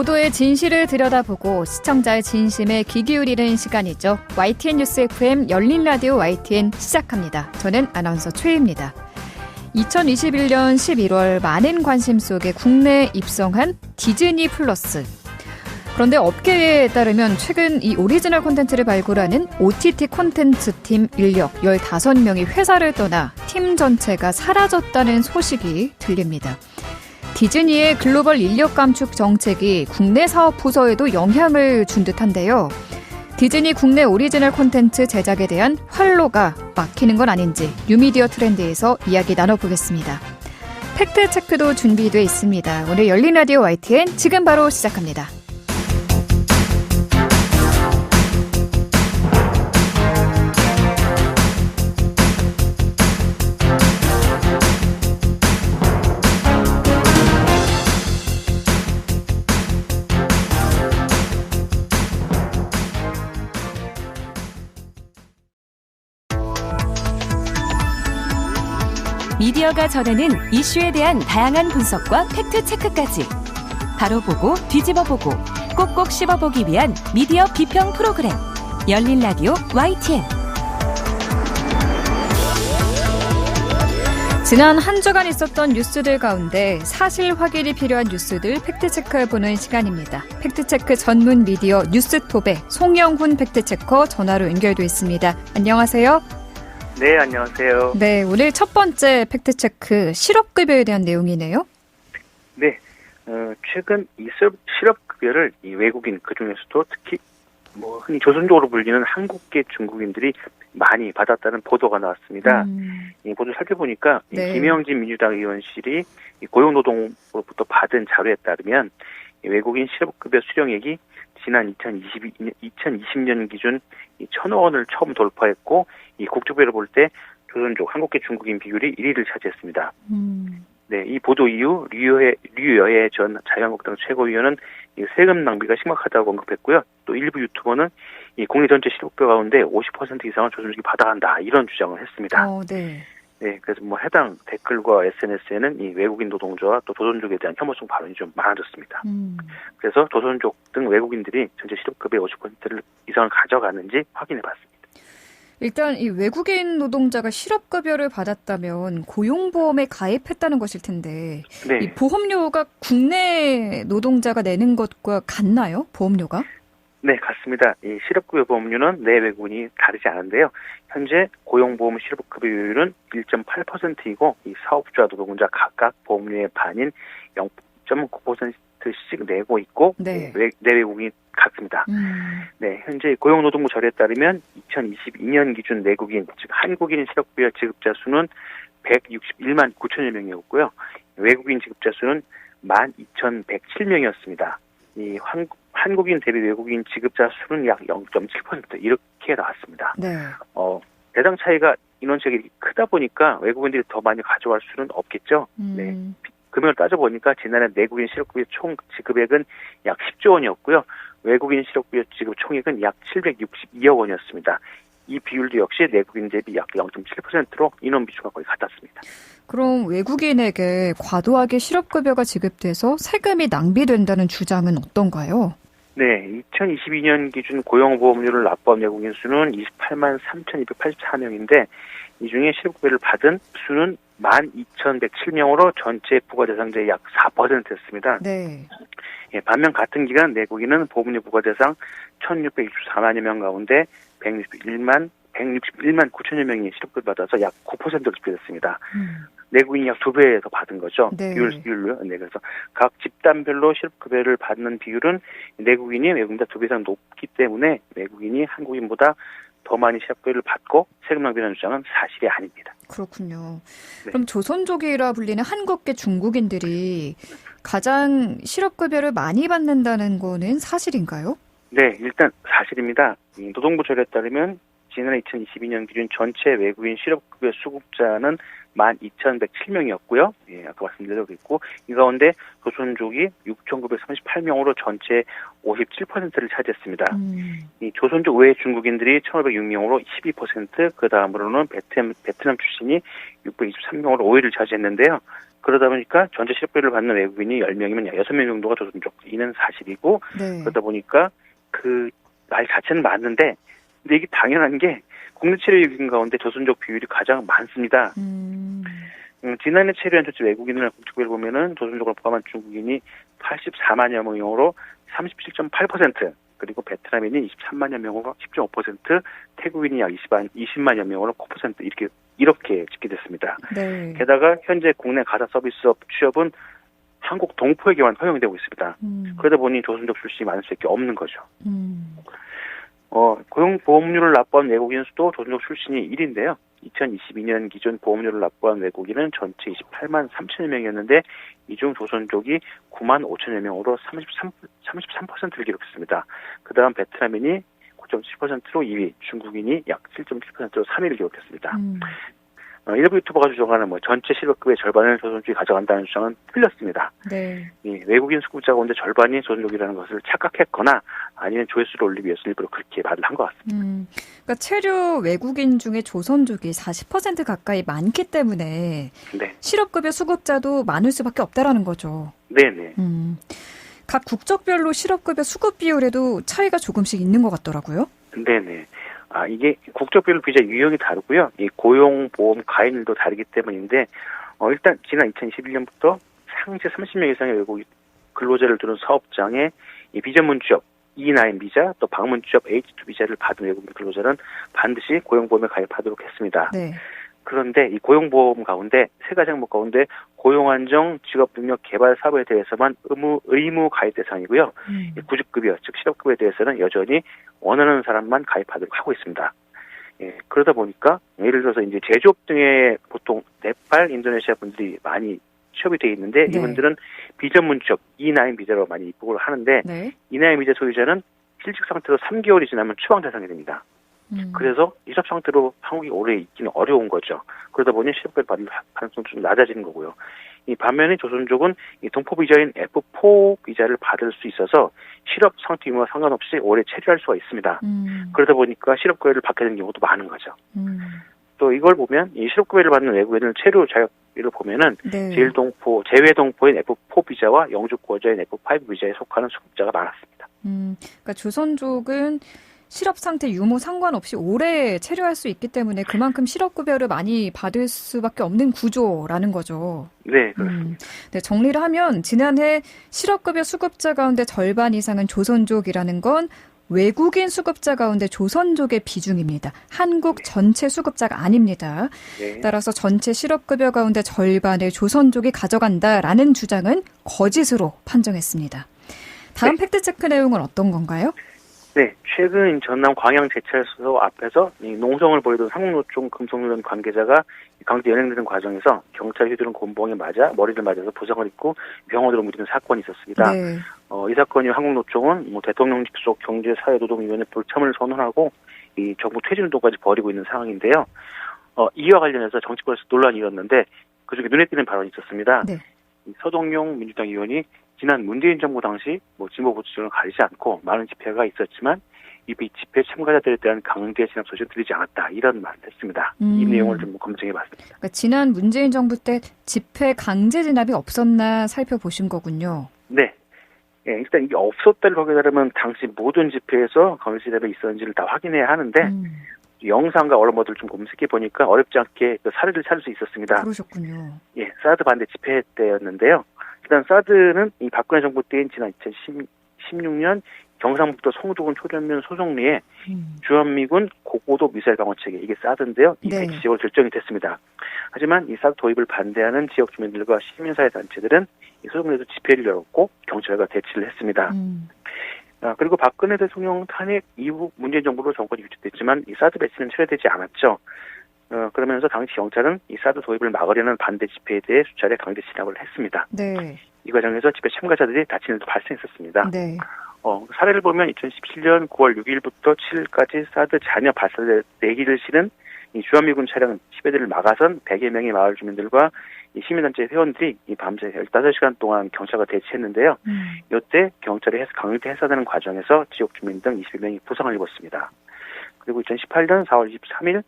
보도의 진실을 들여다보고 시청자의 진심에 귀 기울이는 시간이죠. YTN 뉴스 FM 열린 라디오 YTN 시작합니다. 저는 아나운서 최희입니다. 2021년 11월 많은 관심 속에 국내에 입성한 디즈니 플러스. 그런데 업계에 따르면 최근 이 오리지널 콘텐츠를 발굴하는 OTT 콘텐츠 팀 인력 15명이 회사를 떠나 팀 전체가 사라졌다는 소식이 들립니다. 디즈니의 글로벌 인력 감축 정책이 국내 사업 부서에도 영향을 준 듯한데요. 디즈니 국내 오리지널 콘텐츠 제작에 대한 활로가 막히는 건 아닌지 뉴미디어 트렌드에서 이야기 나눠보겠습니다. 팩트체크도 준비되어 있습니다. 오늘 열린 라디오 YTN 지금 바로 시작합니다. 미디어가 전하는 이슈에 대한 다양한 분석과 팩트체크까지 바로 보고 뒤집어 보고 꼭꼭 씹어보기 위한 미디어 비평 프로그램 열린 라디오 YTN. 지난 한 주간 있었던 뉴스들 가운데 사실 확인이 필요한 뉴스들 팩트체크해보는 시간입니다. 팩트체크 전문 미디어 뉴스톱의 송영훈 팩트체커 전화로 연결돼 있습니다. 안녕하세요. 네, 안녕하세요. 네, 오늘 첫 번째 팩트체크 실업급여에 대한 내용이네요. 네, 최근 이 실업급여를 이 외국인 그중에서도 특히 흔히 조선족으로 불리는 한국계 중국인들이 많이 받았다는 보도가 나왔습니다. 이 보도 살펴보니까 네. 김영진 민주당 의원실이 이 고용노동부로부터 받은 자료에 따르면 이 외국인 실업급여 수령액이 지난 2020년 기준 1,000억 원을 처음 돌파했고, 이 국적별로 볼 때 조선족, 한국계 중국인 비율이 1위를 차지했습니다. 네, 이 보도 이후 류여애 전 자유한국당 최고위원은 이 세금 낭비가 심각하다고 언급했고요. 또 일부 유튜버는 이 국내 전체 실업급여 가운데 50% 이상은 조선족이 받아간다, 이런 주장을 했습니다. 네. 네, 그래서 해당 댓글과 SNS에는 이 외국인 노동자와 또 조선족에 대한 혐오성 발언이 좀 많아졌습니다. 그래서 조선족 등 외국인들이 전체 실업급여의 50% 이상을 가져가는지 확인해봤습니다. 일단 이 외국인 노동자가 실업급여를 받았다면 고용보험에 가입했다는 것일 텐데 네. 이 보험료가 국내 노동자가 내는 것과 같나요? 보험료가? 네, 같습니다. 이 실업급여 보험료는 내 외국인이 다르지 않은데요. 현재 고용보험 실업급여율은 1.8%이고 이 사업주와 노동자 각각 보험료의 반인 0.9%씩 내고 있고, 네. 내 외국인이 같습니다. 네, 현재 고용노동부 자료에 따르면 2022년 기준 내국인, 즉 한국인 실업급여 지급자 수는 161만 9천여 명이었고요. 외국인 지급자 수는 12,107명이었습니다. 이 한국인 대비 외국인 지급자 수는 약 0.7% 이렇게 나왔습니다. 네. 대당 차이가 인원수가 크다 보니까 외국인들이 더 많이 가져갈 수는 없겠죠. 네. 금액을 따져보니까 지난해 내국인 실업급여 총 지급액은 약 10조 원이었고요. 외국인 실업급여 지급 총액은 약 762억 원이었습니다. 이 비율도 역시 내국인 대비 약 0.7%로 인원 비중과 거의 같았습니다. 그럼 외국인에게 과도하게 실업급여가 지급돼서 세금이 낭비된다는 주장은 어떤가요? 네, 2022년 기준 고용보험료를 납부한 외국인 수는 28만 3,284명인데 이 중에 실업급여를 받은 수는 12,107명으로 전체 부과대상자의 약 4%였습니다. 네. 예, 반면 같은 기간 내국인은 보험료 부과대상 1,664만여 명 가운데 161만 9천여 명이 실업급여 받아서 약 9%를 지급했습니다. 내국인이 약 2배 더 받은 거죠. 네. 비율로. 네, 그래서 각 집단별로 실업급여를 받는 비율은 내국인이 외국인보다 2배 이상 높기 때문에 외국인이 한국인보다 더 많이 실업급여를 받고 세금 낭비라는 주장은 사실이 아닙니다. 그렇군요. 네. 그럼 조선족이라 불리는 한국계 중국인들이 가장 실업급여를 많이 받는다는 거는 사실인가요? 네, 일단 사실입니다. 노동부 자료에 따르면 지난해 2022년 기준 전체 외국인 실업급여 수급자는 12,107명이었고요. 예, 아까 말씀드린 대로 있고 이 가운데 조선족이 6,938명으로 전체 57%를 차지했습니다. 이 조선족 외 중국인들이 1,506명으로 12%, 그 다음으로는 베트남 출신이 623명으로 5위를 차지했는데요. 그러다 보니까 전체 실업급여를 받는 외국인이 10명이면 6명 정도가 조선족이는 사실이고 네. 그러다 보니까 그 나이 자체는 많은데 근데 이게 당연한 게 국내 체류 외국인 가운데 조선족 비율이 가장 많습니다. 지난해 체류한 전체 외국인을 국적별로 보면은 조선족을 포함한 중국인이 84만여 명으로 37.8%, 그리고 베트남인이 23만여 명으로 10.5%, 태국인이 약 20만여 명으로 9% 이렇게 집계됐습니다. 네. 게다가 현재 국내 가사 서비스업 취업은 한국 동포에게만 허용되고 있습니다. 그러다 보니 조선족 출신이 많을 수밖에 없는 거죠. 고용보험료를 납부한 외국인 수도 조선족 출신이 1위인데요. 2022년 기준 보험료를 납부한 외국인은 전체 28만 3천여 명이었는데 이 중 조선족이 9만 5천여 명으로 33%를 기록했습니다. 그 다음 베트남인이 9.7%로 2위, 중국인이 약 7.7%로 3위를 기록했습니다. 일부 유튜버가 주장하는 전체 실업급의 절반을 조선족이 가져간다는 주장은 틀렸습니다. 네. 이 외국인 수급자 가운데 절반이 조선족이라는 것을 착각했거나 아니면 조회수를 올리기 위해서 일부러 그렇게 말을 한 것 같습니다. 그러니까 체류 외국인 중에 조선족이 40% 가까이 많기 때문에 네. 실업급여 수급자도 많을 수밖에 없다라는 거죠. 네네. 각 국적별로 실업급여 수급 비율에도 차이가 조금씩 있는 것 같더라고요. 네네. 이게 국적별로 비자 유형이 다르고요. 이 고용보험 가입률도 다르기 때문인데, 일단 지난 2021년부터 상세 30명 이상의 외국 근로자를 두는 사업장에 이 비전문 취업, E9 비자, 또 방문 취업 H2 비자를 받은 외국인 근로자는 반드시 고용보험에 가입하도록 했습니다. 네. 그런데 이 고용보험 가운데 세 가지 항목 가운데 고용안정, 직업능력 개발 사업에 대해서만 의무 가입 대상이고요. 구직급여, 즉 실업급여에 대해서는 여전히 원하는 사람만 가입하도록 하고 있습니다. 예, 그러다 보니까 예를 들어서 이제 제조업 등에 보통 네팔, 인도네시아 분들이 많이 취업이 돼 있는데 네. 이분들은 비전문 취업 E9 비자로 많이 입국을 하는데 네. E9 비자 소유자는 실직 상태로 3개월이 지나면 추방 대상이 됩니다. 그래서 이적 상태로 한국에 오래 있기는 어려운 거죠. 그러다 보니 실업급여 받을 가능성이 좀 낮아지는 거고요. 이 반면에 조선족은 이 동포 비자인 F4 비자를 받을 수 있어서 실업 상태 유무와 상관없이 오래 체류할 수가 있습니다. 그러다 보니까 실업급여를 받게 되는 경우도 많은 거죠. 또 이걸 보면 이 실업급여를 받는 외국인을 체류 자격비를 보면은 네. 제외 동포인 F4 비자와 영주권자인 F5 비자에 속하는 수급자가 많았습니다. 그러니까 조선족은 실업 상태 유무 상관없이 오래 체류할 수 있기 때문에 그만큼 실업급여를 많이 받을 수밖에 없는 구조라는 거죠. 네, 그렇습니다. 네, 정리를 하면 지난해 실업급여 수급자 가운데 절반 이상은 조선족이라는 건 외국인 수급자 가운데 조선족의 비중입니다. 한국 전체 수급자가 아닙니다. 네. 따라서 전체 실업급여 가운데 절반을 조선족이 가져간다라는 주장은 거짓으로 판정했습니다. 다음 팩트체크 내용은 어떤 건가요? 네, 최근 전남 광양 제철소 앞에서 이 농성을 보이던 한국노총 금속노련 관계자가 강제 연행되는 과정에서 경찰이 휘두른 곤봉에 맞아 머리를 맞아서 부상을 입고 병원으로 옮기는 사건이 있었습니다. 네. 이 사건이 한국노총은 대통령직 속 경제사회노동위원회 불참을 선언하고 이 정부 퇴진운동까지 벌이고 있는 상황인데요. 이와 관련해서 정치권에서 논란이 일었는데 그중에 눈에 띄는 발언이 있었습니다. 네. 서동용 민주당 의원이 지난 문재인 정부 당시 진보 보수층을 가리지 않고 많은 집회가 있었지만 이 집회 참가자들에 대한 강제 진압 소식을 들리지 않았다. 이런 말을 했습니다. 이 내용을 좀 검증해봤습니다. 그러니까 지난 문재인 정부 때 집회 강제 진압이 없었나 살펴보신 거군요. 네. 예, 일단 이게 없었다를 거기에 따르면 당시 모든 집회에서 강제 진압이 있었는지를 다 확인해야 하는데 영상과 언론들을 좀 검색해 보니까 어렵지 않게 그 사례를 찾을 수 있었습니다. 그러셨군요. 예, 사드 반대 집회 때였는데요. 일단 사드는 이 박근혜 정부 때인 지난 2016년 경상북도 성주군 초전면 소송리에 주한미군 고고도 미사일 방어 체계, 이게 사드인데요. 이 네. 배치 지역으로 결정이 됐습니다. 하지만 이 사드 도입을 반대하는 지역 주민들과 시민사회 단체들은 이 소송리에서 집회를 열었고 경찰과 대치를 했습니다. 그리고 박근혜 대통령 탄핵 이후 문재인 정부로 정권이 유지됐지만 이 사드 배치는 철회되지 않았죠. 그러면서 당시 경찰은 이 사드 도입을 막으려는 반대 집회에 대해 수차례 강제 진압을 했습니다. 네. 이 과정에서 집회 참가자들이 다치는 일도 발생했었습니다. 네. 사례를 보면 2017년 9월 6일부터 7일까지 사드 잔여 발사대 4기를 실은 이 주한미군 차량 10여 대를 막아선 100여 명의 마을 주민들과 이 시민단체 회원들이 이 밤새 15시간 동안 경찰과 대치했는데요. 이때 경찰이 강력히 해산하는 과정에서 지역 주민 등 20여 명이 부상을 입었습니다. 그리고 2018년 4월 23일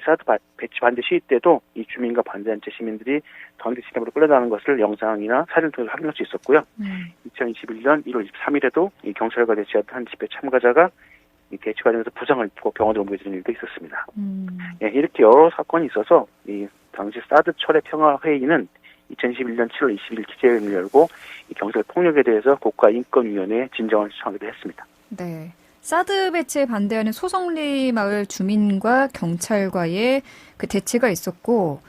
사드 배치 반대 시위 때도 이 주민과 반대단체 시민들이 가운데 진압으로 끌려나가는 것을 영상이나 사진을 통해서 확인할 수 있었고요. 2021년 1월 23일에도 이 경찰과 대치했던 한 집회 참가자가 이 대치 과정에서 부상을 입고 병원으로 옮겨지는 일도 있었습니다. 예, 이렇게 여러 사건이 있어서 이 당시 사드 철회 평화 회의는 2021년 7월 20일 기자회견을 열고 이 경찰 폭력에 대해서 국가인권위원회에 진정을 신청하기도 했습니다. 네. 사드 배치에 반대하는 소성리 마을 주민과 경찰과의 그 대치가 있었고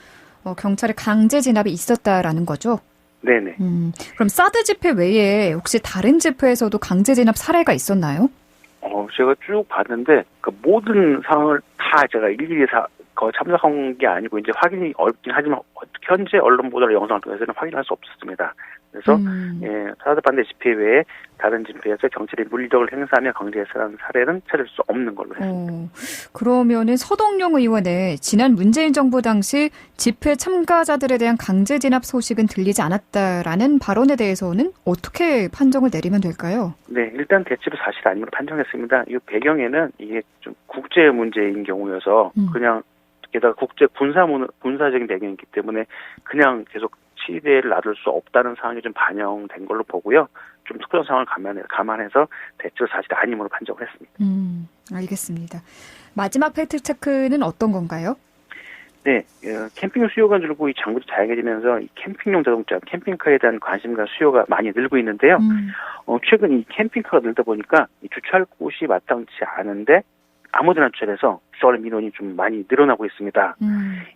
경찰의 강제 진압이 있었다라는 거죠? 네네. 그럼 사드 집회 외에 혹시 다른 집회에서도 강제 진압 사례가 있었나요? 제가 쭉 봤는데 그 모든 상황을 다 제가 일일이 참석한 게 아니고 이제 확인이 어렵긴 하지만 현재 언론 보도를 영상을 통해서는 확인할 수 없었습니다. 그래서 사드 반대 집회 외에 다른 집회에서 경찰이 물리력을 행사하며 강제 해산하는 사례는 찾을 수 없는 걸로 했습니다. 그러면은 서동룡 의원의 지난 문재인 정부 당시 집회 참가자들에 대한 강제 진압 소식은 들리지 않았다라는 발언에 대해서는 어떻게 판정을 내리면 될까요? 네, 일단 대체로 사실 아님으로 판정했습니다. 이 배경에는 이게 좀 국제 문제인 경우여서 그냥 게다가 국제 군사적인 배경이기 때문에 그냥 계속 시대를 놔둘 수 없다는 상황이 좀 반영된 걸로 보고요. 좀 특별한 상황을 감안해서 대체로 사실 아님으로 판정을 했습니다. 알겠습니다. 마지막 팩트 체크는 어떤 건가요? 네, 캠핑 수요가 늘고 이 장비도 다양해지면서 이 캠핑용 자동차, 캠핑카에 대한 관심과 수요가 많이 늘고 있는데요. 최근 이 캠핑카가 늘다 보니까 이 주차할 곳이 마땅치 않은데 아무데나 주차해서 주차하는 민원이 좀 많이 늘어나고 있습니다.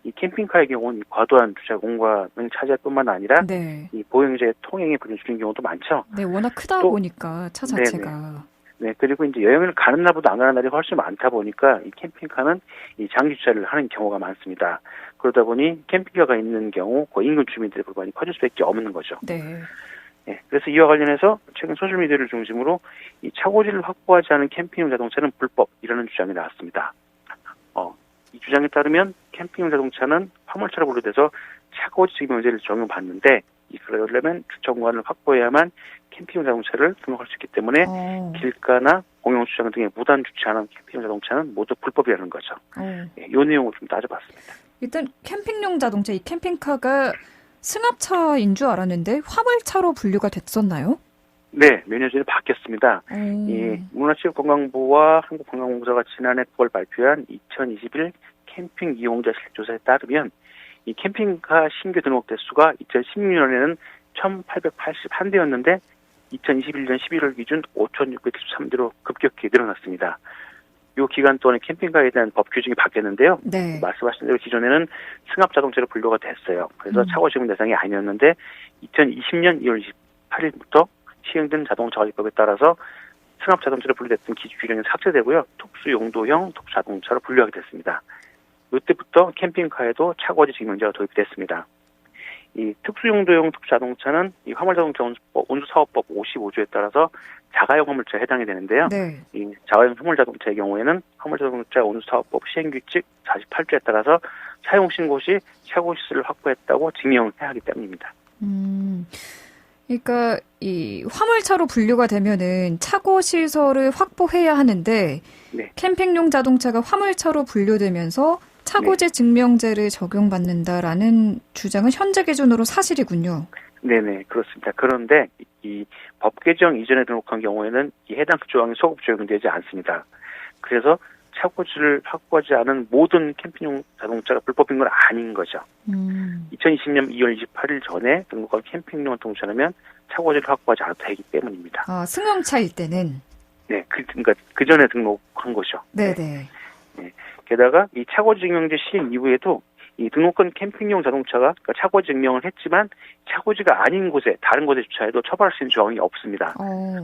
이 캠핑카의 경우는 과도한 주차 공간을 차지할 뿐만 아니라 이 보행자의 통행에 불이익을 주는 경우도 많죠. 네, 워낙 크다 보니까 차 자체가. 네, 그리고 이제 여행을 가는 날보다 안 가는 날이 훨씬 많다 보니까 이 캠핑카는 이 장기 주차를 하는 경우가 많습니다. 그러다 보니 캠핑카가 있는 경우 그 인근 주민들의 불만이 커질 수밖에 없는 거죠. 네, 그래서 이와 관련해서 최근 소셜미디어를 중심으로 이 차고지를 확보하지 않은 캠핑용 자동차는 불법이라는 주장이 나왔습니다. 이 주장에 따르면 캠핑용 자동차는 화물차로 분류돼서 차고지 증명제를 적용받는데 그러려면 주차 공간을 확보해야만 캠핑용 자동차를 등록할 수 있기 때문에 길가나 공용 주차장 등에 무단 주차하는 캠핑용 자동차는 모두 불법이라는 거죠. 이 내용을 좀 따져봤습니다. 일단 캠핑용 자동차, 이 캠핑카가 승합차인 줄 알았는데 화물차로 분류가 됐었나요? 네, 몇 년 전에 바뀌었습니다. 이 문화체육관광부와 한국관광공사가 지난해 9월 발표한 2021 캠핑 이용자 실조사에 따르면 이 캠핑카 신규 등록 대수가 2016년에는 1,881대였는데 2021년 11월 기준 5,693대로 급격히 늘어났습니다. 이 기간 동안에 캠핑카에 대한 법 규정이 바뀌었는데요. 네. 말씀하신 대로 기존에는 승합 자동차로 분류가 됐어요. 그래서 차고 지정 대상이 아니었는데 2020년 2월 28일부터 시행된 자동차관리법에 따라서 승합 자동차로 분류됐던 규정이 삭제되고요. 특수 용도형 특수 자동차로 분류하게 됐습니다. 이때부터 캠핑카에도 차고지 증명제가 도입됐습니다. 이 특수용도용 특수자동차는 이 화물자동차 운수사업법 55조에 따라서 자가용 화물차에 해당이 되는데요. 이 자가용 화물자동차의 경우에는 화물자동차 운수사업법 시행규칙 48조에 따라서 사용 신고 시 차고 시설을 확보했다고 증명해야 하기 때문입니다. 그러니까 이 화물차로 분류가 되면은 차고 시설을 확보해야 하는데 캠핑용 자동차가 화물차로 분류되면서 차고지 증명제를 적용받는다라는 주장은 현재 기준으로 사실이군요. 네네, 그렇습니다. 그런데 이 법 개정 이전에 등록한 경우에는 이 해당 조항이 소급 적용되지 않습니다. 그래서 차고지를 확보하지 않은 모든 캠핑용 자동차가 불법인 건 아닌 거죠. 2020년 2월 28일 전에 등록한 캠핑용 자동차라면 차고지를 확보하지 않아도 되기 때문입니다. 승용차일 때는? 네, 그러니까 그 전에 등록한 거죠. 네네. 네. 게다가 이 차고지 증명제 시행 이후에도 이 등록한 캠핑용 자동차가 그러니까 차고지 증명을 했지만 차고지가 아닌 곳에 다른 곳에 주차해도 처벌할 수 있는 조항이 없습니다.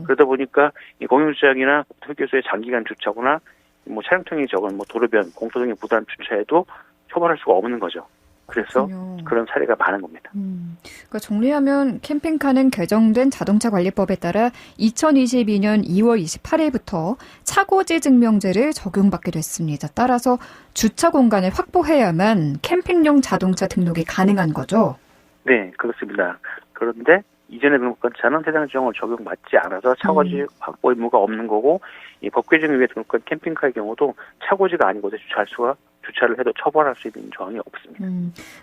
그러다 보니까 이 공용주차장이나 휴게소의 장기간 주차거나 뭐 차량통이 적은 뭐 도로변, 공터등에 무단 주차해도 처벌할 수가 없는 거죠. 그래서 그런 사례가 많은 겁니다. 그러니까 정리하면 캠핑카는 개정된 자동차관리법에 따라 2022년 2월 28일부터 차고지 증명제를 적용받게 됐습니다. 따라서 주차 공간을 확보해야만 캠핑용 자동차 등록이 가능한 거죠? 네, 그렇습니다. 그런데 이전의 등록권 차는 해당 지형을 적용받지 않아서 차고지 확보 의무가 없는 거고, 이 법 개정 이후의 등록권 캠핑카의 경우도 차고지가 아닌 곳에 주차를 해도 처벌할 수 있는 조항이 없습니다.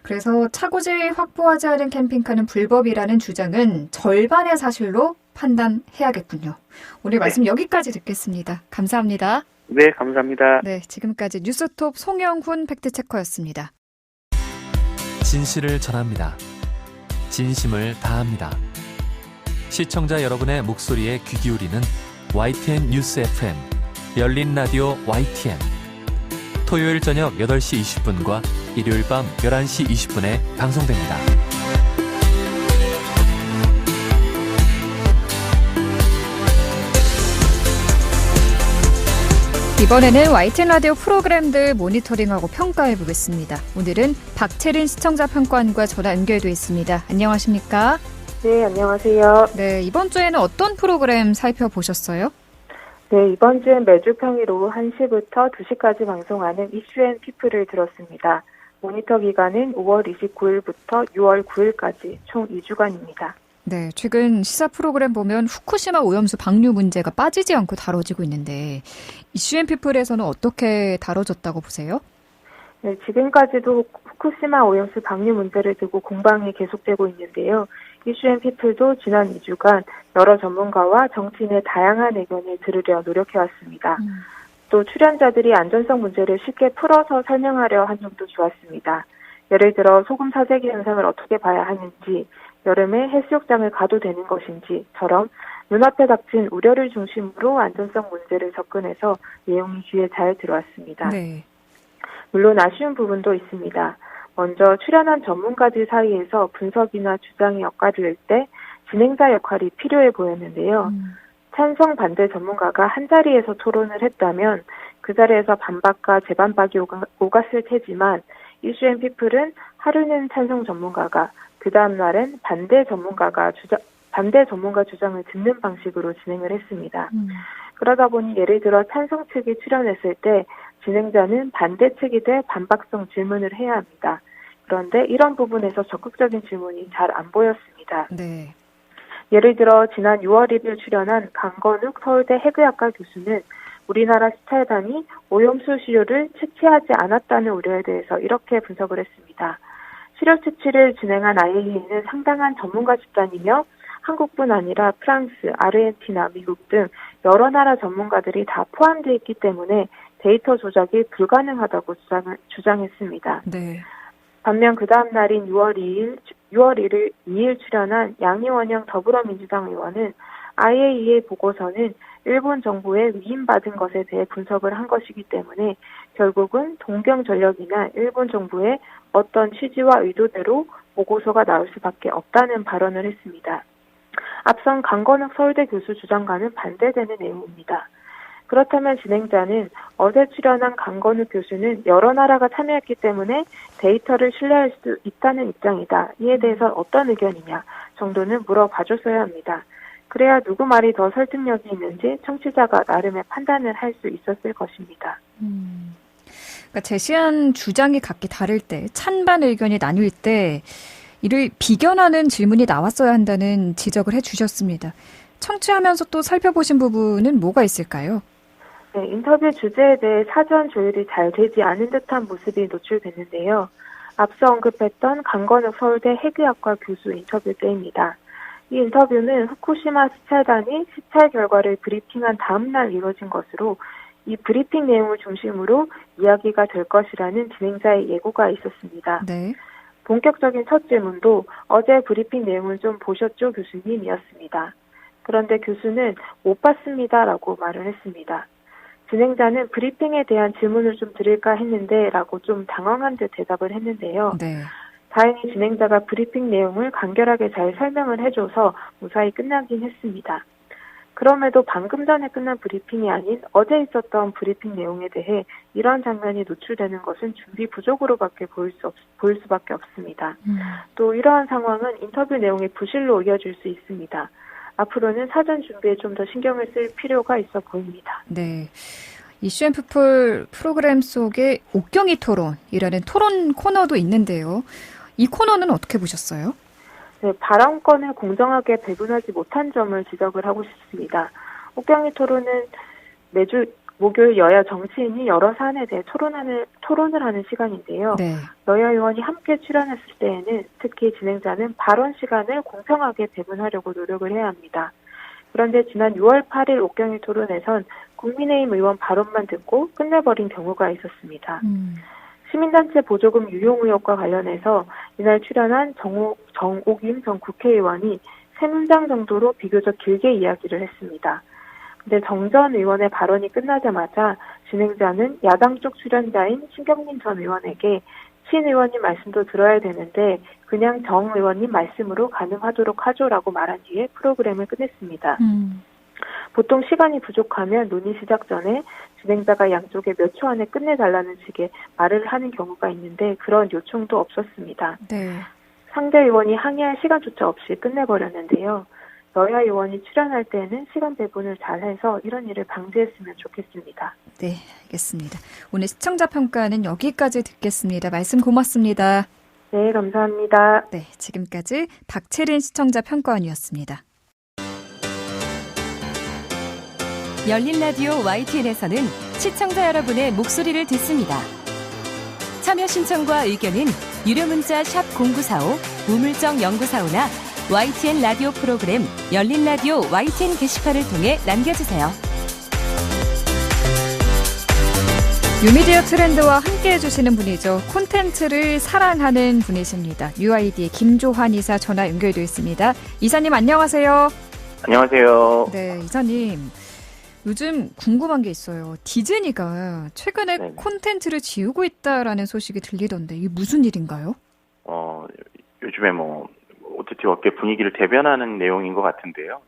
그래서 차고지 확보하지 않은 캠핑카는 불법이라는 주장은 절반의 사실로 판단해야겠군요. 오늘 말씀 여기까지 듣겠습니다. 감사합니다. 네, 감사합니다. 네, 지금까지 뉴스톱 송영훈 팩트체커였습니다. 진실을 전합니다. 진심을 다합니다. 시청자 여러분의 목소리에 귀 기울이는 YTN 뉴스 FM, 열린 라디오 YTN. 토요일 저녁 8시 20분과 일요일 밤 11시 20분에 방송됩니다. 이번에는 YTN 라디오 프로그램들 모니터링하고 평가해 보겠습니다. 오늘은 박채린 시청자 평가원과 전화 연결돼 있습니다. 안녕하십니까? 네, 안녕하세요. 네, 이번 주에는 어떤 프로그램 살펴보셨어요? 네, 이번 주엔 매주 평일 오후 1시부터 2시까지 방송하는 이슈앤피플을 들었습니다. 모니터 기간은 5월 29일부터 6월 9일까지 총 2주간입니다. 네, 최근 시사 프로그램 보면 후쿠시마 오염수 방류 문제가 빠지지 않고 다뤄지고 있는데 이슈앤피플에서는 어떻게 다뤄졌다고 보세요? 네, 지금까지도 후쿠시마 오염수 방류 문제를 두고 공방이 계속되고 있는데요. 이슈앤피플도 지난 2주간 여러 전문가와 정치인의 다양한 의견을 들으려 노력해왔습니다. 또 출연자들이 안전성 문제를 쉽게 풀어서 설명하려 한 점도 좋았습니다. 예를 들어 소금 사재기 현상을 어떻게 봐야 하는지, 여름에 해수욕장을 가도 되는 것인지처럼 눈앞에 닥친 우려를 중심으로 안전성 문제를 접근해서 내용이 귀에 잘 들어왔습니다. 네. 물론 아쉬운 부분도 있습니다. 먼저 출연한 전문가들 사이에서 분석이나 주장의 역할을 낼 때 진행자 역할이 필요해 보였는데요. 찬성 반대 전문가가 한자리에서 토론을 했다면 그 자리에서 반박과 재반박이 오갔을 테지만 이슈앤피플은 하루는 찬성 전문가가 그 다음 날엔 반대 전문가 주장을 듣는 방식으로 진행을 했습니다. 그러다 보니 예를 들어 찬성 측이 출연했을 때 진행자는 반대 측이 돼 반박성 질문을 해야 합니다. 그런데 이런 부분에서 적극적인 질문이 잘 안 보였습니다. 네. 예를 들어 지난 6월 1일 출연한 강건욱 서울대 해괴학과 교수는 우리나라 수탈단이 오염수 시료를 채취하지 않았다는 우려에 대해서 이렇게 분석을 했습니다. 시료 채취를 진행한 IAEA는 상당한 전문가 집단이며 한국뿐 아니라 프랑스, 아르헨티나, 미국 등 여러 나라 전문가들이 다 포함되어 있기 때문에 데이터 조작이 불가능하다고 주장했습니다. 네. 반면 그 다음 날인 6월 2일 출연한 양이원영 더불어민주당 의원은 IAEA 보고서는 일본 정부에 위임받은 것에 대해 분석을 한 것이기 때문에 결국은 동경전력이나 일본 정부의 어떤 취지와 의도대로 보고서가 나올 수밖에 없다는 발언을 했습니다. 앞선 강건욱 서울대 교수 주장과는 반대되는 내용입니다. 그렇다면 진행자는 어제 출연한 강건욱 교수는 여러 나라가 참여했기 때문에 데이터를 신뢰할 수 있다는 입장이다. 이에 대해서 어떤 의견이냐 정도는 물어봐줬어야 합니다. 그래야 누구 말이 더 설득력이 있는지 청취자가 나름의 판단을 할 수 있었을 것입니다. 그러니까 제시한 주장이 각기 다를 때, 찬반 의견이 나뉠 때 이를 비견하는 질문이 나왔어야 한다는 지적을 해주셨습니다. 청취하면서 또 살펴보신 부분은 뭐가 있을까요? 네, 인터뷰 주제에 대해 사전 조율이 잘 되지 않은 듯한 모습이 노출됐는데요. 앞서 언급했던 강건욱 서울대 해괴학과 교수 인터뷰 때입니다. 이 인터뷰는 후쿠시마 수찰단이 수찰 결과를 브리핑한 다음 날 이뤄진 것으로 이 브리핑 내용을 중심으로 이야기가 될 것이라는 진행자의 예고가 있었습니다. 네. 본격적인 첫 질문도 어제 브리핑 내용을 좀 보셨죠, 교수님이었습니다. 그런데 교수는 못 봤습니다라고 말을 했습니다. 진행자는 브리핑에 대한 질문을 좀 드릴까 했는데 라고 좀 당황한 듯 대답을 했는데요. 네. 다행히 진행자가 브리핑 내용을 간결하게 잘 설명을 해줘서 무사히 끝나긴 했습니다. 그럼에도 방금 전에 끝난 브리핑이 아닌 어제 있었던 브리핑 내용에 대해 이러한 장면이 노출되는 것은 준비 부족으로밖에 보일 수밖에 없습니다. 또 이러한 상황은 인터뷰 내용의 부실로 이어질 수 있습니다. 앞으로는 사전 준비에 좀 더 신경을 쓸 필요가 있어 보입니다. 네. 이슈앤프폴 프로그램 속에 옥경이 토론이라는 토론 코너도 있는데요. 이 코너는 어떻게 보셨어요? 네, 발언권을 공정하게 배분하지 못한 점을 지적을 하고 싶습니다. 옥경이 토론은 매주 목요일 여야 정치인이 여러 사안에 대해 토론을 하는 시간인데요. 네. 여야 의원이 함께 출연했을 때에는 특히 진행자는 발언 시간을 공평하게 배분하려고 노력을 해야 합니다. 그런데 지난 6월 8일 옥경이 토론에선 국민의힘 의원 발언만 듣고 끝내버린 경우가 있었습니다. 시민단체 보조금 유용 의혹과 관련해서 이날 출연한 정옥임 전 국회의원이 3문장 정도로 비교적 길게 이야기를 했습니다. 근데 정 전 의원의 발언이 끝나자마자 진행자는 야당 쪽 출연자인 신경민 전 의원에게 신 의원님 말씀도 들어야 되는데 그냥 정 의원님 말씀으로 가능하도록 하죠라고 말한 뒤에 프로그램을 끝냈습니다. 보통 시간이 부족하면 논의 시작 전에 진행자가 양쪽에 몇 초 안에 끝내달라는 식의 말을 하는 경우가 있는데 그런 요청도 없었습니다. 네. 상대 의원이 항의할 시간조차 없이 끝내버렸는데요. 여야 의원이 출연할 때는 시간 배분을 잘해서 이런 일을 방지했으면 좋겠습니다. 네, 알겠습니다. 오늘 시청자 평가는 여기까지 듣겠습니다. 말씀 고맙습니다. 네, 감사합니다. 네, 지금까지 박채린 시청자 평가원이었습니다. 열린 라디오 YTN에서는 시청자 여러분의 목소리를 듣습니다. 참여 신청과 의견은 유료 문자 샵 0945, 우물정 0945나 YTN 라디오 프로그램 열린 라디오 YTN 게시판을 통해 남겨주세요. 뉴미디어 트렌드와 함께 해주시는 분이죠. 콘텐츠를 사랑하는 분이십니다. UID의 김조환 이사 전화 연결되어 있습니다. 이사님 안녕하세요. 안녕하세요. 네, 이사님. 요즘 궁금한 게 있어요. 디즈니가 최근에 네네. 콘텐츠를 지우고 있다라는 소식이 들리던데 이게 무슨 일인가요? 요즘에 OTT 업계 분위기를 대변하는 내용인 것 같은데요.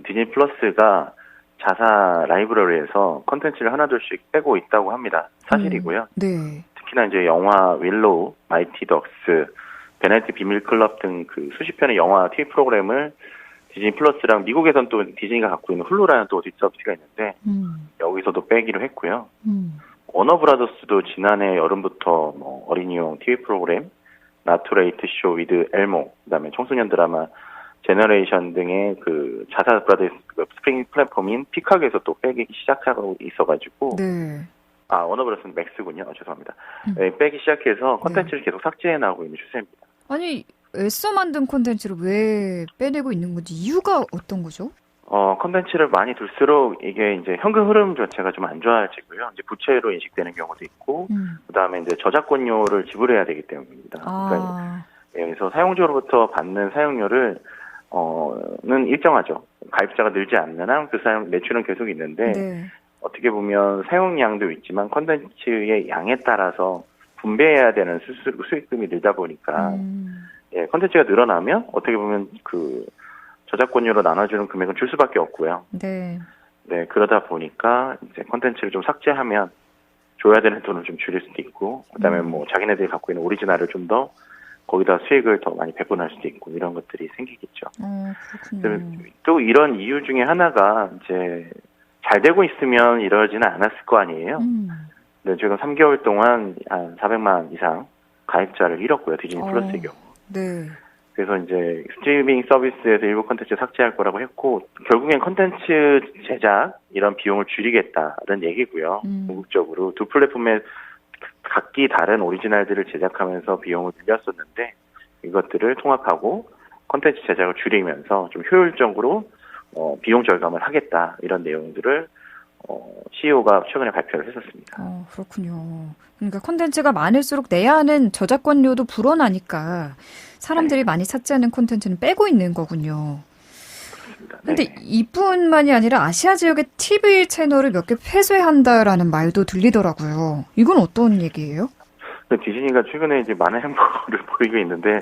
디즈니 플러스가 자사 라이브러리에서 콘텐츠를 하나둘씩 빼고 있다고 합니다. 사실이고요. 네. 특히나 이제 영화 윌로우, 마이티 덕스, 베네딕트 비밀 클럽 등 그 수십 편의 영화 TV 프로그램을 디즈니 플러스랑 미국에선 또 디즈니가 갖고 있는 훌루라는 또 OTT 서비스가 있는데 여기서도 빼기로 했고요. 워너브라더스도 지난해 여름부터 어린이용 TV 프로그램 나투레이트 쇼 위드 엘모, 그다음에 청소년 드라마 제너레이션 등의 그 자사 브라더스 스프링 플랫폼인 피카에서 또 빼기 시작하고 있어가지고 네. 워너브라더스는 맥스군요. 죄송합니다. 네, 빼기 시작해서 콘텐츠를 계속 삭제해 나가고 있는 추세입니다. 아니 애써 만든 콘텐츠를 왜 빼내고 있는 건지 이유가 어떤 거죠? 콘텐츠를 많이 둘수록 이게 이제 현금 흐름 자체가 좀 안 좋아지고요. 이제 부채로 인식되는 경우도 있고, 그다음에 이제 저작권료를 지불해야 되기 때문입니다. 그러니까 그래서 사용자로부터 받는 사용료를 는 일정하죠. 가입자가 늘지 않는 한 그 사용 매출은 계속 있는데 네. 어떻게 보면 사용량도 있지만 콘텐츠의 양에 따라서 분배해야 되는 수익금이 늘다 보니까 콘텐츠가 늘어나면 어떻게 보면 그 저작권료로 나눠주는 금액은 줄 수밖에 없고요. 네. 네, 그러다 보니까 이제 콘텐츠를 좀 삭제하면 줘야 되는 돈을 좀 줄일 수도 있고, 그다음에 자기네들이 갖고 있는 오리지널을 좀 더 거기다 수익을 더 많이 배분할 수도 있고 이런 것들이 생기겠죠. 그렇군요. 또 이런 이유 중에 하나가 이제 잘 되고 있으면 이러지는 않았을 거 아니에요. 네, 지금 3개월 동안 한 400만 이상 가입자를 잃었고요. 디즈니 플러스의 경우. 네. 그래서 이제 스트리밍 서비스에서 일부 콘텐츠 삭제할 거라고 했고 결국엔 콘텐츠 제작 이런 비용을 줄이겠다는 얘기고요. 궁극적으로 두 플랫폼에 각기 다른 오리지널들을 제작하면서 비용을 늘렸었는데 이것들을 통합하고 콘텐츠 제작을 줄이면서 좀 효율적으로 비용 절감을 하겠다 이런 내용들을 CEO가 최근에 발표를 했었습니다. 그렇군요. 그러니까 콘텐츠가 많을수록 내야 하는 저작권료도 불어나니까 사람들이 많이 찾지 않는 콘텐츠는 빼고 있는 거군요. 그런데 이뿐만이 아니라 아시아 지역의 TV 채널을 몇 개 폐쇄한다라는 말도 들리더라고요. 이건 어떤 얘기예요? 디즈니가 최근에 이제 많은 행보를 보이고 있는데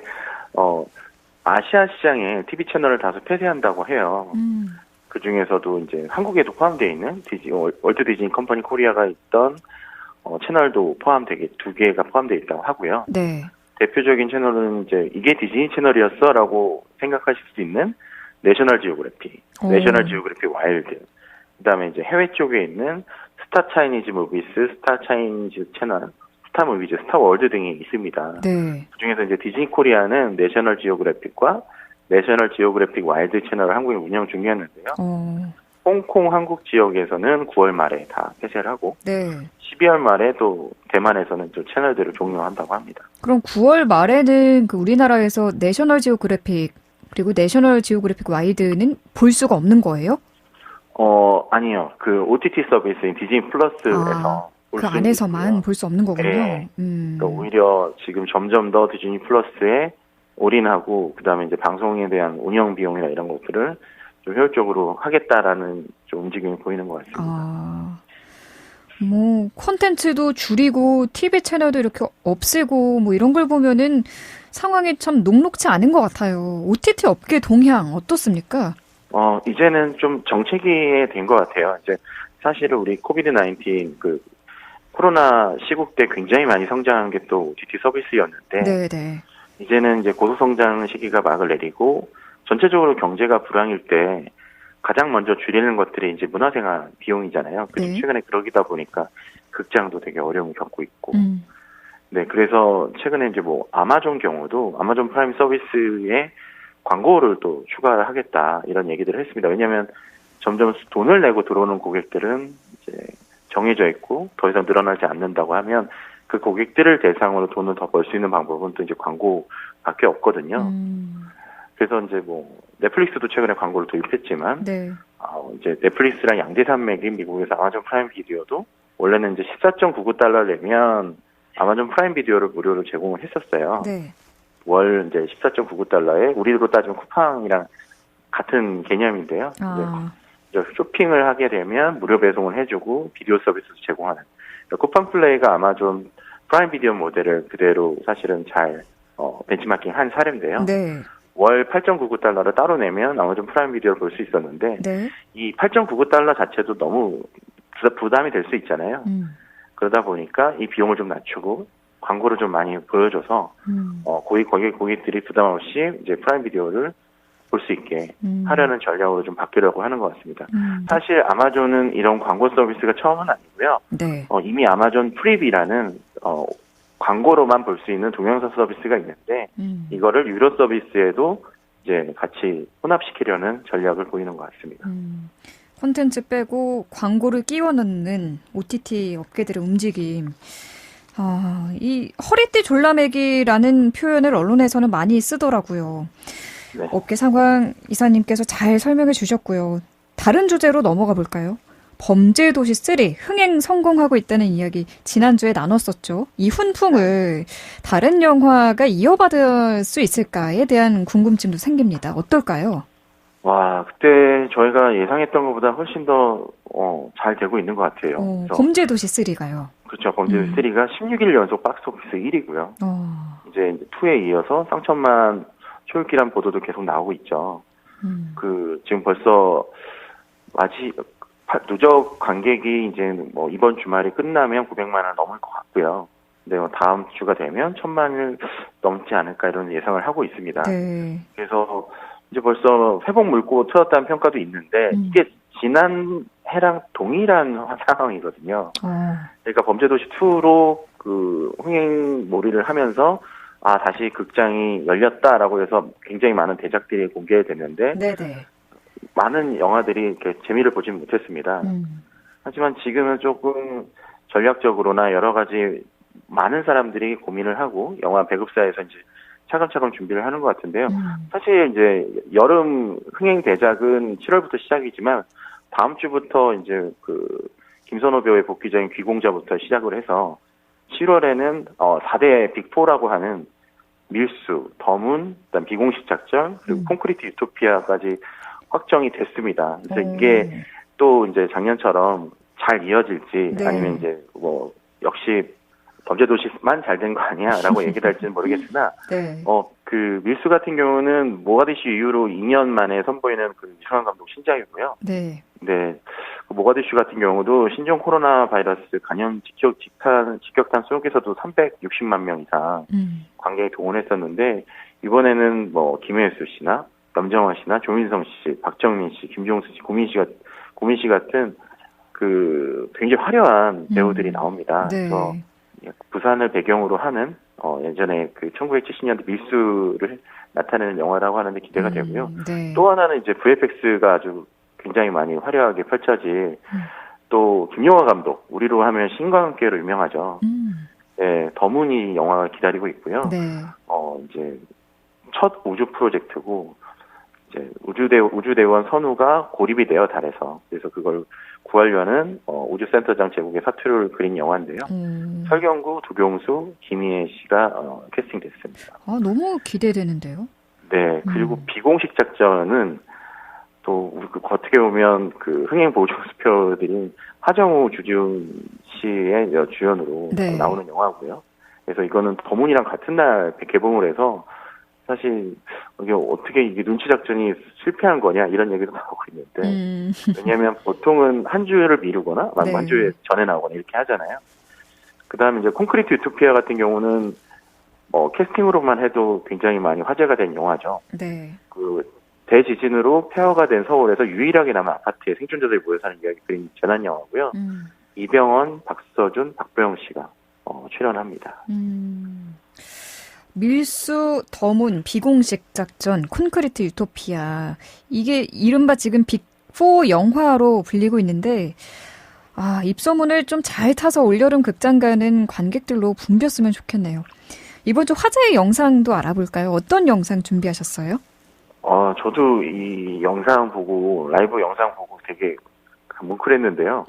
아시아 시장에 TV 채널을 다수 폐쇄한다고 해요. 그 중에서도 이제 한국에도 포함되어 있는 월트 디즈니 컴퍼니 코리아가 있던 채널도 포함되게 2개가 포함되어 있다고 하고요. 네. 대표적인 채널은 이제 이게 디즈니 채널이었어라고 생각하실 수 있는 내셔널 지오그래피, 내셔널 지오그래피 와일드. 그다음에 이제 해외 쪽에 있는 스타 차이니즈 무비스, 스타 차이니즈 채널, 스타 무비즈, 스타 월드 등이 있습니다. 네. 그중에서 이제 디즈니 코리아는 내셔널 지오그래픽과 내셔널 지오그래픽 와일드 채널을 한국에 운영 중이었는데요. 홍콩 한국 지역에서는 9월 말에 다 폐쇄를 하고 네. 12월 말에 또 대만에서는 또 채널들을 종료한다고 합니다. 그럼 9월 말에는 그 우리나라에서 내셔널 지오그래픽 그리고 내셔널 지오그래픽 와일드는 볼 수가 없는 거예요? 아니요. 그 OTT 서비스인 디즈니 플러스에서 그 안에서만 볼 수 없는 거군요. 네. 그러니까 오히려 지금 점점 더 디즈니 플러스에 올인하고 그다음에 이제 방송에 대한 운영 비용이나 이런 것들을 좀 효율적으로 하겠다라는 좀 움직임이 보이는 것 같습니다. 뭐 콘텐츠도 줄이고 TV 채널도 이렇게 없애고 뭐 이런 걸 보면은 상황이 참 녹록치 않은 것 같아요. OTT 업계 동향 어떻습니까? 이제는 좀 정체기에 된 것 같아요. 이제 사실은 우리 코비드-19 그 코로나 시국 때 굉장히 많이 성장한 게 또 OTT 서비스였는데 네네. 이제는 이제 고속성장 시기가 막을 내리고 전체적으로 경제가 불황일 때 가장 먼저 줄이는 것들이 이제 문화생활 비용이잖아요. 네. 최근에 그러기다 보니까 극장도 되게 어려움을 겪고 있고. 네, 그래서 최근에 이제 뭐 아마존 경우도 아마존 프라임 서비스에 광고를 또 추가를 하겠다 이런 얘기들을 했습니다. 왜냐하면 점점 돈을 내고 들어오는 고객들은 이제 정해져 있고 더 이상 늘어나지 않는다고 하면 그 고객들을 대상으로 돈을 더 벌 수 있는 방법은 또 이제 광고밖에 없거든요. 그래서 이제 뭐 넷플릭스도 최근에 광고를 도입했지만 네. 이제 넷플릭스랑 양대 산맥인 미국에서 아마존 프라임 비디오도 원래는 이제 14.99달러 내면 아마존 프라임 비디오를 무료로 제공을 했었어요. 네. 월 이제 14.99달러에 우리로 따지면 쿠팡이랑 같은 개념인데요. 이제 쇼핑을 하게 되면 무료 배송을 해주고 비디오 서비스도 제공하는. 쿠팡 플레이가 아마존 프라임 비디오 모델을 그대로 사실은 잘 벤치마킹 한 사례인데요. 네. 월 8.99달러를 따로 내면 아마존 프라임 비디오를 볼 수 있었는데 네. 이 8.99달러 자체도 너무 부담이 될 수 있잖아요. 그러다 보니까 이 비용을 좀 낮추고 광고를 좀 많이 보여줘서 고객들이 부담 없이 이제 프라임 비디오를 볼 수 있게 하려는 전략으로 좀 바뀌려고 하는 것 같습니다. 사실 아마존은 이런 광고 서비스가 처음은 아니고요. 네. 이미 아마존 프리비라는 광고로만 볼 수 있는 동영상 서비스가 있는데 이거를 유료 서비스에도 이제 같이 혼합시키려는 전략을 보이는 것 같습니다. 콘텐츠 빼고 광고를 끼워 넣는 OTT 업계들의 움직임. 이 허리띠 졸라매기라는 표현을 언론에서는 많이 쓰더라고요. 네. 업계 상황 이사님께서 잘 설명해 주셨고요. 다른 주제로 넘어가 볼까요? 범죄도시 3 흥행 성공하고 있다는 이야기 지난주에 나눴었죠. 이 훈풍을 다른 영화가 이어받을 수 있을까에 대한 궁금증도 생깁니다. 어떨까요? 그때 저희가 예상했던 것보다 훨씬 더 잘 되고 있는 것 같아요. 범죄도시 3가요. 그렇죠. 범죄도시 3가 16일 연속 박스오피스 1위고요. 이제 2에 이어서 쌍천만 초읽기란 보도도 계속 나오고 있죠. 지금 벌써 누적 관객이 이제 뭐 이번 주말이 끝나면 900만을 넘을 것 같고요. 근데 다음 주가 되면 1000만을 넘지 않을까 이런 예상을 하고 있습니다. 네. 그래서 이제 벌써 회복 물고 틀었다는 평가도 있는데 이게 지난 해랑 동일한 상황이거든요. 그러니까 범죄도시 2로 그 흥행몰이를 하면서 다시 극장이 열렸다라고 해서 굉장히 많은 대작들이 공개됐는데 네네. 많은 영화들이 이렇게 재미를 보진 못했습니다. 하지만 지금은 조금 전략적으로나 여러 가지 많은 사람들이 고민을 하고 영화 배급사에서 이제 차근차근 준비를 하는 것 같은데요. 사실 이제 여름 흥행 대작은 7월부터 시작이지만 다음 주부터 이제 김선호 배우의 복귀작인 귀공자부터 시작을 해서 7월에는 4대 빅4라고 하는 밀수, 더문, 그다음 비공식 작전, 그리고 콘크리트 유토피아까지 확정이 됐습니다. 그래서 이게 또 이제 작년처럼 잘 이어질지 네. 아니면 이제 뭐 역시 범죄도시만 잘 된 거 아니야라고 얘기를 할지는 모르겠으나 네. 그 밀수 같은 경우는 모가디슈 이후로 2년 만에 선보이는 그 이승환 감독 신작이고요. 네. 네. 모가디슈 같은 경우도 신종 코로나 바이러스 감염 직격탄 속에서도 360만 명 이상 관객이 동원했었는데 이번에는 뭐 김혜수 씨나 염정아 씨나 조민성 씨, 박정민 씨, 김종수 씨, 고민 씨 같은 그 굉장히 화려한 배우들이 나옵니다. 네. 그래서 부산을 배경으로 하는 예전에 그 1970년대 밀수를 나타내는 영화라고 하는데 기대가 되고요. 네. 또 하나는 이제 VFX가 아주 굉장히 많이 화려하게 펼쳐질 또 김용화 감독, 우리로 하면 신과 함께로 유명하죠. 네, 더문이 영화가 기다리고 있고요. 네. 이제 첫 우주 프로젝트고 이제 우주대원 선우가 고립이 되어 달에서 그래서 그걸 구하려는 우주센터장 제국의 사투를 그린 영화인데요. 설경구, 두경수, 김희애 씨가 캐스팅됐습니다. 너무 기대되는데요. 네, 그리고 비공식 작전은 또 어떻게 보면 그 흥행 보조 수표들인 하정우, 주지훈 씨의 주연으로 네. 나오는 영화고요. 그래서 이거는 더문이랑 같은 날 개봉을 해서 사실 이게 어떻게 이게 눈치 작전이 실패한 거냐 이런 얘기도 나오고 있는데 왜냐하면 보통은 한 주를 미루거나 네. 한 주에 전에 나오거나 이렇게 하잖아요. 그다음에 이제 콘크리트 유토피아 같은 경우는 캐스팅으로만 해도 굉장히 많이 화제가 된 영화죠. 네. 그 대지진으로 폐허가 된 서울에서 유일하게 남은 아파트에 생존자들이 모여 사는 이야기 그린 재난 영화고요. 이병헌, 박서준, 박보영 씨가 출연합니다. 밀수, 더문, 비공식 작전, 콘크리트 유토피아. 이게 이른바 지금 빅4 영화로 불리고 있는데 입소문을 좀 잘 타서 올여름 극장 가는 관객들로 붐볐으면 좋겠네요. 이번 주 화제의 영상도 알아볼까요? 어떤 영상 준비하셨어요? 저도 이 영상 보고 라이브 영상 보고 되게 뭉클했는데요.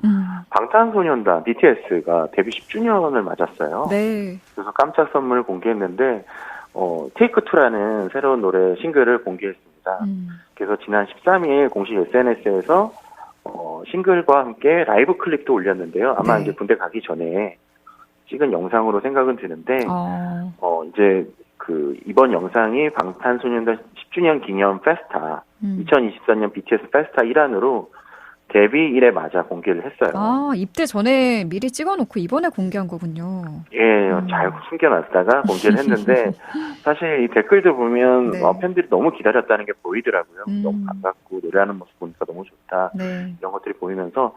방탄소년단 BTS가 데뷔 10주년을 맞았어요. 네. 그래서 깜짝 선물을 공개했는데 테이크 2라는 새로운 노래 싱글을 공개했습니다. 그래서 지난 13일 공식 SNS에서 싱글과 함께 라이브 클립도 올렸는데요. 아마 네. 이제 군대 가기 전에 찍은 영상으로 생각은 드는데 이제 그 이번 영상이 방탄소년단 10주년 기념 페스타 2024년 BTS 페스타 일환으로 데뷔일에 맞아 공개를 했어요. 입대 전에 미리 찍어놓고 이번에 공개한 거군요. 예, 잘 숨겨놨다가 공개를 했는데 사실 이 댓글들 보면 네. 팬들이 너무 기다렸다는 게 보이더라고요. 너무 반갑고 노래하는 모습 보니까 너무 좋다. 네. 이런 것들이 보이면서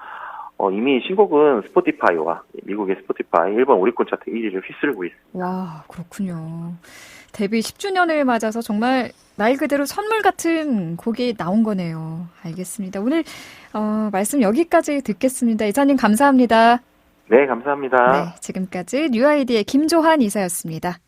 이미 신곡은 스포티파이와 미국의 스포티파이 일본 오리콘 차트 1위를 휩쓸고 있습니다. 와, 그렇군요. 데뷔 10주년을 맞아서 정말 말 그대로 선물 같은 곡이 나온 거네요. 알겠습니다. 오늘 말씀 여기까지 듣겠습니다. 이사님 감사합니다. 네, 감사합니다. 네, 지금까지 뉴아이디의 김조한 이사였습니다.